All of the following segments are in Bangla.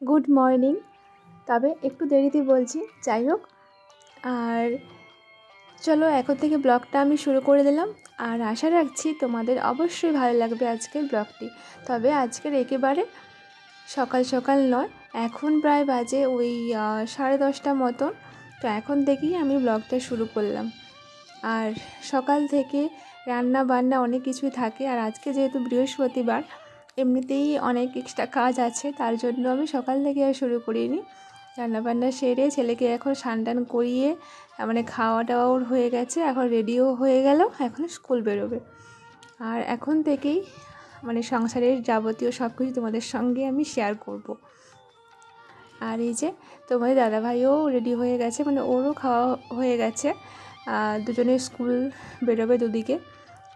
Good morning. তবে একটু দেরিতে বলছি, যাই হোক। আর চলো এখন থেকে ব্লগটা আমি শুরু করে দিলাম। আর আশা রাখছি তোমাদের অবশ্যই ভালো লাগবে আজকের ব্লগটি। তবে আজকের একেবারে সকাল সকাল নয়, এখন প্রায় বাজে ওই 10:30 মতন। তো এখন থেকেই আমি ব্লগটা শুরু করলাম। আর সকাল থেকে রান্না বান্না অনেক কিছুই থাকে। আর আজকে যেহেতু বৃহস্পতিবার, এমনিতেই অনেক এক্সট্রা কাজ আছে, তার জন্য আমি সকাল থেকে আর শুরু করিনি। রান্নাবান্না সেরে ছেলেকে এখন স্নান করিয়ে মানে খাওয়া দাওয়াও হয়ে গেছে, এখন রেডিও হয়ে গেল, এখন স্কুল বেরোবে। আর এখন থেকেই মানে সংসারের যাবতীয় সব কিছু তোমাদের সঙ্গে আমি শেয়ার করব। আর এই যে তোমাদের দাদাভাইও রেডি হয়ে গেছে, মানে ওরও খাওয়া হয়ে গেছে। দুজনে স্কুল বেরোবে দুদিকে।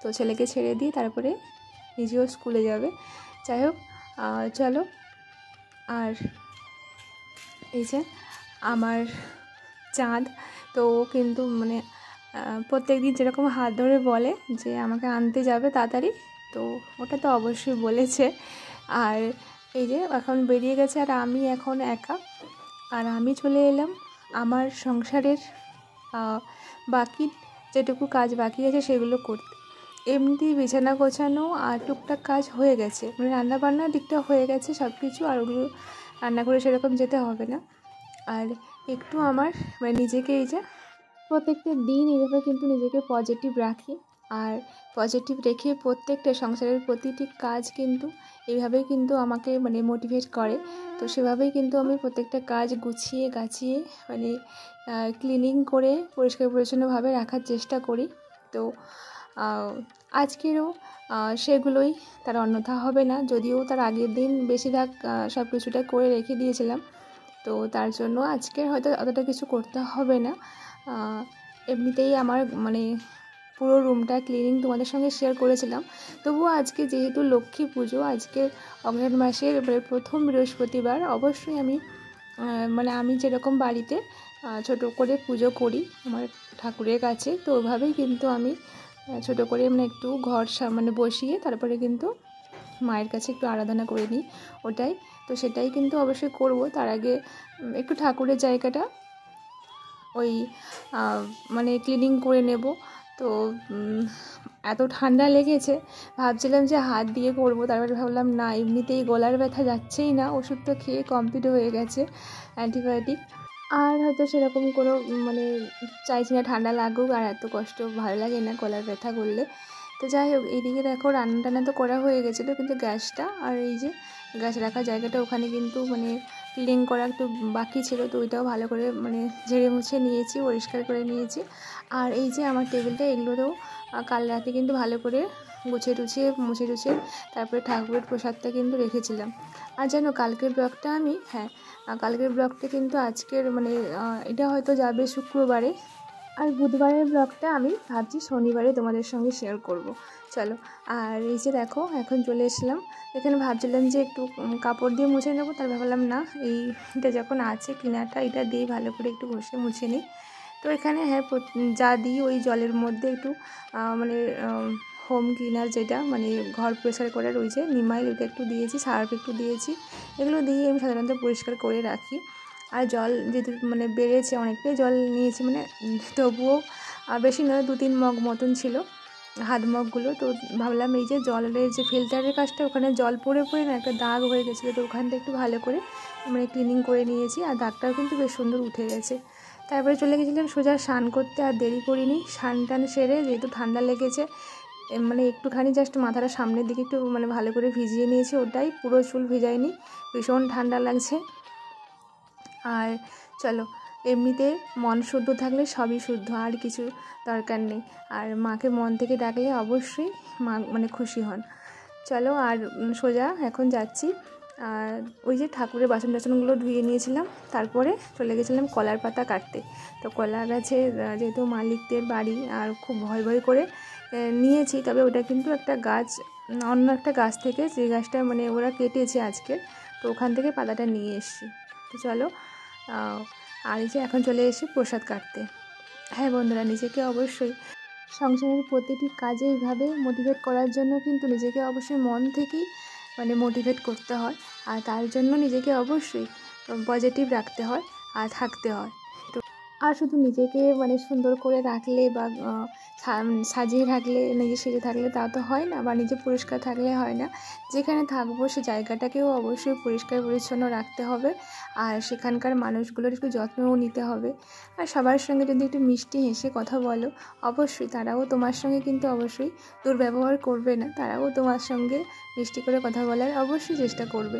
তো ছেলেকে ছেড়ে দিয়ে তারপরে নিজেও স্কুলে যাবে। যাই হোক, চলো। আর এই যে আমার চাঁদ, তো ও কিন্তু মানে প্রত্যেক দিন যেরকম হাত ধরে বলে যে আমাকে আনতে যাবে তাড়াতাড়ি, তো ওটা তো অবশ্যই বলেছে। আর এই যে এখন বেরিয়ে গেছে, আর আমি এখন একা। আর আমি চলে এলাম আমার সংসারের বাকি যেটুকু কাজ বাকি আছে সেগুলো করতে। এমনি বিছানা গোছানো আর টুকটাক কাজ হয়ে গেছে, মানে রান্নাবান্নার দিকটা হয়ে গেছে সব কিছু, আর ওগুলো রান্না করে সেরকম যেতে হবে না। আর একটু আমার মানে নিজেকে এই যে প্রত্যেকটা দিন এইভাবে কিন্তু নিজেকে পজিটিভ রাখি। আর পজিটিভ রেখে প্রত্যেকটা সংসারের প্রতিটি কাজ কিন্তু এইভাবেই কিন্তু আমাকে মানে মোটিভেট করে। তো সেভাবেই কিন্তু আমি প্রত্যেকটা কাজ গুছিয়ে গাছিয়ে মানে ক্লিনিং করে পরিষ্কার পরিচ্ছন্নভাবে রাখার চেষ্টা করি। তো আজকেরও সেগুলোই, তার অন্যথা হবে না। যদিও তার আগের দিন বেশিরভাগ সব কিছুটা করে রেখে দিয়েছিলাম, তো তার জন্য আজকের হয়তো অতটা কিছু করতে হবে না। এমনিতেই আমার মানে পুরো রুমটা ক্লিনিং তোমাদের সঙ্গে শেয়ার করেছিলাম। তবুও আজকে যেহেতু লক্ষ্মী পুজো, আজকের অগ্রহায়ণ মাসের প্রথম বৃহস্পতিবার, অবশ্যই আমি মানে আমি যেরকম বাড়িতে ছোটো করে পুজো করি আমার ঠাকুরের কাছে, তো ওইভাবেই কিন্তু আমি ছোটো করে মানে একটু ঘর মানে বসিয়ে তারপরে কিন্তু মায়ের কাছে একটু আরাধনা করে নিই, ওটাই। তো সেটাই কিন্তু অবশ্যই করব। তার আগে একটু ঠাকুরের জায়গাটা ওই মানে ক্লিনিং করে নেব। তো এত ঠান্ডা লেগেছে, ভাবছিলাম যে হাত দিয়ে করব, তারপরে ভাবলাম না, এমনিতেই গলার ব্যথা যাচ্ছেই না, ওষুধ তো খেয়ে কমপ্লিট হয়ে গেছে অ্যান্টিবায়োটিক। আর হয়তো সেরকম কোনো মানে চাইছি না ঠান্ডা লাগুক, আর এত কষ্ট ভালো লাগে না গলার ব্যথা করলে। তো যাই হোক, এইদিকে দেখো রান্না টান্না তো করা হয়ে গেছিলো, কিন্তু গ্যাসটা আর এই যে গ্যাস রাখার জায়গাটা ওখানে কিন্তু মানে ক্লিন করা একটু বাকি ছিল, তো ওইটাও ভালো করে মানে ঝেড়ে মুছে নিয়েছি, পরিষ্কার করে নিয়েছি। আর এই যে আমার টেবিলটা, এগুলোতেও কাল রাতে কিন্তু ভালো করে মুছে টুছিয়ে তারপরে ঠাকুরের প্রসাদটা কিন্তু রেখেছিলাম। আর জানো কালকের ব্লগটা আমি কালকের ব্লগটা কিন্তু আজকের মানে এটা হয়তো যাবে শুক্রবারে, আর বুধবারের ব্লগটা আমি ভাবছি শনিবারে তোমাদের সঙ্গে শেয়ার করব। চলো। আর এই যে দেখো এখন চলে এসলাম এখানে, ভাবছিলাম যে একটু কাপড় দিয়ে মুছে নেবো, তার ভাবলাম না, এইটা যখন আছে কিনাটা, এটা দিয়ে ভালো করে একটু ঘষে মুছে নিই। তো এখানে যা দিই ওই জলের মধ্যে একটু মানে হোম ক্লিনার, যেটা মানে ঘর পরিষ্কার করার, ওই যে নিমাইল, ওইটা একটু দিয়েছি, সার্ফ একটু দিয়েছি। এগুলো দিয়ে আমি সাধারণত পরিষ্কার করে রাখি। আর জল যেহেতু মানে বেড়েছে, অনেকটাই জল নিয়েছি, মানে তবুও বেশি নয়, 2-3 মগ মতন ছিল, হাত মগগুলো। তো ভাবলাম এই যে জলের যে ফিল্টারের কাজটা, ওখানে জল পড়ে না একটা দাগ হয়ে গেছিলো, তো ওখানটা একটু ভালো করে মানে ক্লিনিং করে নিয়েছি, আর দাগটাও কিন্তু বেশ সুন্দর উঠে গেছে। তারপরে চলে গেছিলাম সোজা স্নান করতে, আর দেরি করিনি। স্নান টান সেরে, যেহেতু ঠান্ডা লেগেছে, মানে একটুখানি জাস্ট মাথাটা সামনের দিকে একটু মানে ভালো করে ভিজিয়ে নিয়েছি, ওটাই, পুরো চুল ভিজাইনি, ভীষণ ঠান্ডা লাগছে। আর চলো, এমনিতে মন শুদ্ধ থাকলে সবই শুদ্ধ, আর কিছু দরকার নেই। আর মাকে মন থেকে ডাকলে অবশ্যই মা মানে খুশি হন। চলো, আর সোজা এখন যাচ্ছি। আর ওই যে ঠাকুরের বাসন টাসনগুলো ধুয়ে নিয়েছিলাম, তারপরে চলে গেছিলাম কলার পাতা কাটতে। তো কলা গাছে যেহেতু মালিকদের বাড়ি, আর খুব ভয় করে নিয়েছি, তবে ওটা কিন্তু একটা গাছ, অন্য একটা গাছ থেকে, যে গাছটা মানে ওরা কেটেছে আজকে, তো ওখান থেকে পাতাটা নিয়ে এসেছি। তো চলো। আর এই যে এখন চলে এসেছি প্রসাদ কাটতে। হ্যাঁ বন্ধুরা, নিজেকে অবশ্যই সংসারের প্রতিটি কাজে এইভাবে মোটিভেট করার জন্য কিন্তু নিজেকে অবশ্যই মন থেকেই মানে মোটিভেট করতে হয়, আর তার জন্য নিজেকে অবশ্যই পজিটিভ রাখতে হয় আর থাকতে হয়। তো আর শুধু নিজেকে মানে সুন্দর করে রাখলে বা সাজিয়ে রাখলে, নিজে সেজে থাকলে তা তো হয় না, বা নিজে পরিষ্কার থাকলে হয় না। যেখানে থাকবো সে জায়গাটাকেও অবশ্যই পরিষ্কার পরিচ্ছন্ন রাখতে হবে, আর সেখানকার মানুষগুলোর একটু যত্নও নিতে হবে। আর সবার সঙ্গে যদি একটু মিষ্টি হেসে কথা বলো, অবশ্যই তারাও তোমার সঙ্গে কিন্তু অবশ্যই দুর্ব্যবহার করবে না, তারাও তোমার সঙ্গে মিষ্টি করে কথা বলার অবশ্যই চেষ্টা করবে।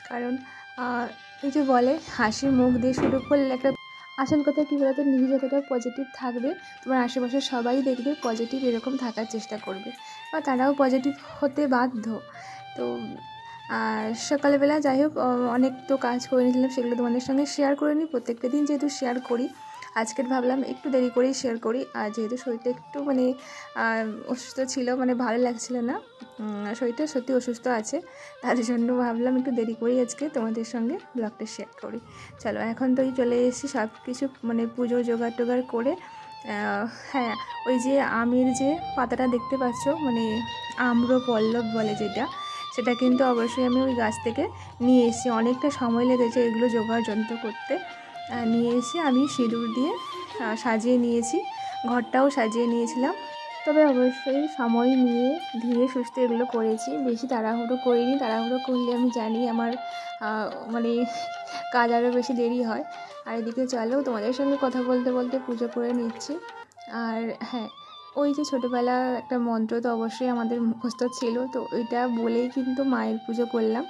কারণ এই যে বলে হাসি মুখ দিয়ে শুরু করলে একটা, আসল কথা কী বলতো, নিজে যতটা পজিটিভ থাকবে তোমার আশেপাশে সবাই দেখবে পজিটিভ এরকম থাকার চেষ্টা করবে, বা তারাও পজিটিভ হতে বাধ্য। তো সকালবেলা যাই হোক অনেক তো কাজ করে নিয়েছিলাম, সেগুলো তোমাদের সঙ্গে শেয়ার করে নিই। প্রত্যেকটা দিন যেহেতু শেয়ার করি, আজকের ভাবলাম একটু দেরি করেই শেয়ার করি। আর যেহেতু শরীরটা একটু মানে অসুস্থ ছিল, মানে ভালো লাগছিল না, শরীরটা সত্যি অসুস্থ আছে, তার জন্য ভাবলাম একটু দেরি করেই আজকে তোমাদের সঙ্গে ব্লগটা শেয়ার করি। চলো, এখন তো চলে এসেছি সব কিছু মানে পুজোর জোগাড় টোগাড় করে। হ্যাঁ, ওই যে আমের যে পাতাটা দেখতে পাচ্ছ, মানে আম্রপল্লব বলে যেটা, সেটা কিন্তু অবশ্যই আমি ওই গাছ থেকে নিয়ে এসেছি। অনেকটা সময় লেগেছে এগুলো জোগাড় যন্ত্র করতে। নিয়ে এসে আমি সিঁদুর দিয়ে সাজিয়ে নিয়েছি, ঘরটাও সাজিয়ে নিয়েছিলাম। তবে অবশ্যই সময় নিয়ে ধীরে সুস্থে এগুলো করেছি, বেশি তাড়াহুড়ো করিনি। তাড়াহুড়ো করলে আমি জানি আমার মানে কাজ আরও বেশি দেরি হয়। আর এদিকে চলো তোমাদের সঙ্গে কথা বলতে বলতে পুজো করে নিচ্ছি। আর হ্যাঁ, ওই যে ছোটোবেলা একটা মন্ত্র তো অবশ্যই আমাদের মুখস্থ ছিল, তো ওইটা বলেই কিন্তু মায়ের পুজো করলাম।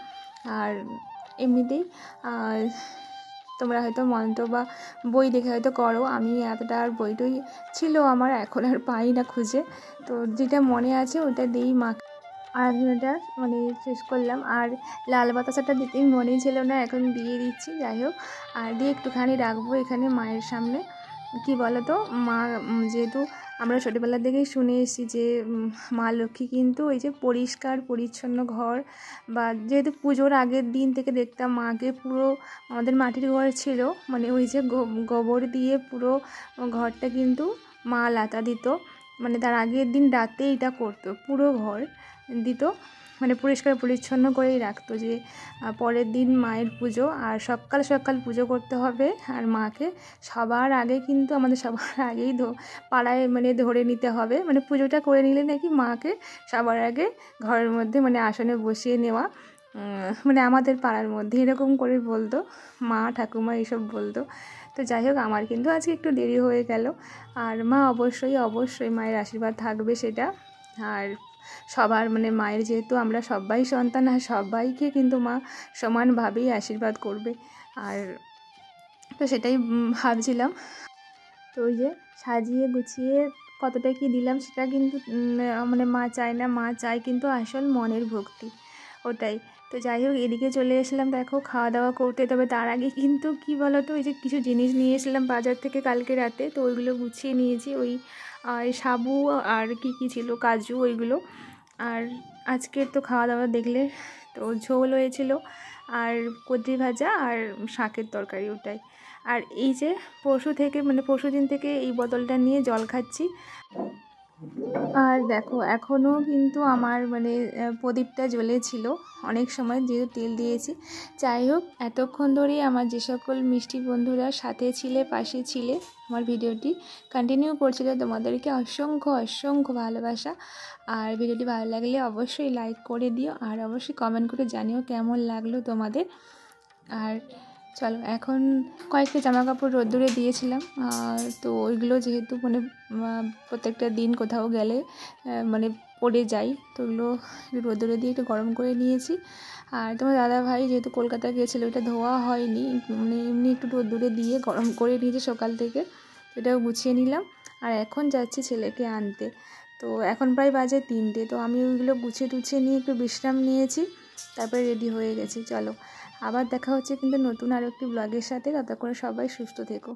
আর এমনিতেই তোমরা হয়তো মন্ত্র বা বই দেখে হয়তো করো, আমি এতটা আর বইটই ছিল আমার, এখন আর পাই না খুঁজে। তো যেটা মনে আছে ওটা দিয়েই মাকে আরাধনাটা মানে শেষ করলাম। আর লাল বাতাসাটা দিতেই মনেই ছিল না, এখন দিয়ে দিচ্ছি। যাই হোক, আর দিয়ে একটুখানি রাখবো এখানে মায়ের সামনে। কি বলো তো, মা যেহেতু আমরা ছোটোবেলা থেকেই শুনে এসেছি যে মা লক্ষ্মী কিন্তু ওই যে পরিষ্কার পরিচ্ছন্ন ঘর, বা যেহেতু পুজোর আগের দিন থেকে দেখতাম মাকে, পুরো আমাদের মাটির ঘর ছিল, মানে ওই যে গোবর দিয়ে পুরো ঘরটা কিন্তু মা লাতা দিত, মানে তার আগের দিন রাতে এটা করতো, পুরো ঘর দিত, মানে পরিষ্কার পরিচ্ছন্ন করেই রাখতো, যে পরের দিন মায়ের পুজো, আর সকাল সকাল পুজো করতে হবে। আর মাকে সবার আগে কিন্তু আমাদের সবার আগেই পাড়ায় মানে ধরে নিতে হবে, মানে পুজোটা করে নিলে নাকি মাকে সবার আগে ঘরের মধ্যে মানে আসনে বসিয়ে নেওয়া, মানে আমাদের পাড়ার মধ্যে এরকম করে বলতো, মা ঠাকুমা এইসব বলতো। তো যাই হোক, আমার কিন্তু আজকে একটু দেরি হয়ে গেল। আর মা অবশ্যই অবশ্যই মায়ের আশীর্বাদ থাকবে সেটা। আর সবার মানে মায়ের যেহেতু আমরা সবাই সন্তান, আর সবাইকে কিন্তু মা সমানভাবেই আশীর্বাদ করবে। আর তো সেটাই ভাবছিলাম। তো ওই যে সাজিয়ে গুছিয়ে কতটা কি দিলাম সেটা কিন্তু মানে মা চায় না, মা চায় কিন্তু আসল মনের ভক্তি, ওটাই। তো যাই হোক, এদিকে চলে এসলাম দেখো খাওয়া দাওয়া করতে। তবে তার আগে কিন্তু কি বলো তো, ওই যে কিছু জিনিস নিয়ে এসলাম বাজার থেকে কালকে রাতে, তো ওইগুলো গুছিয়ে নিয়েছি। ওই সাবু আর কি ছিল, কাজু, ওইগুলো। আর আজকের তো খাওয়া দাওয়া দেখলে, তো ঝোল হয়েছিল, আর কচি ভাজা, আর শাকের তরকারি, ওটাই। আর এই যে পরশু দিন থেকে এই বোতলটা নিয়ে জল খাচ্ছি। আর দেখো, এখনও কিন্তু আমার মানে প্রদীপটা জ্বলেছিল অনেক সময়, যেহেতু তেল দিয়েছি। যাই হোক, এতক্ষণ ধরেই আমার যে সকল মিষ্টি বন্ধুরা সাথে ছিলে, পাশে ছিলে, আমার ভিডিওটি কন্টিনিউ করছিল, তোমাদেরকে অসংখ্য অসংখ্য ভালোবাসা। আর ভিডিওটি ভালো লাগলে অবশ্যই লাইক করে দিও, আর অবশ্যই কমেন্ট করে জানিও কেমন লাগলো তোমাদের। আর চলো, এখন কয়েকটা জামা কাপড় রোদ্দুরে দিয়েছিলাম, তো ওইগুলো যেহেতু মানে প্রত্যেকটা দিন কোথাও গেলে মানে পড়ে যাই, তো ওগুলো রোদ্দুরে দিয়ে একটু গরম করে নিয়েছি। আর তোমার দাদাভাই যেহেতু কলকাতা গিয়েছিলো, ওটা ধোয়া হয়নি, মানে এমনি একটু রোদ্দুরে দিয়ে গরম করে নিয়েছি সকাল থেকে, এটাও গুছিয়ে নিলাম। আর এখন যাচ্ছি ছেলেকে আনতে, তো এখন প্রায় বাজে 3টে, তো আমি ওইগুলো গুছিয়ে টুছিয়ে নিয়ে একটু বিশ্রাম নিয়েছি, তারপরে রেডি হয়ে গেছি। চলো, আবার দেখা হচ্ছে কিন্তু নতুন আরও একটি ব্লগের সাথে। ততক্ষণ সবাই সুস্থ থেকো।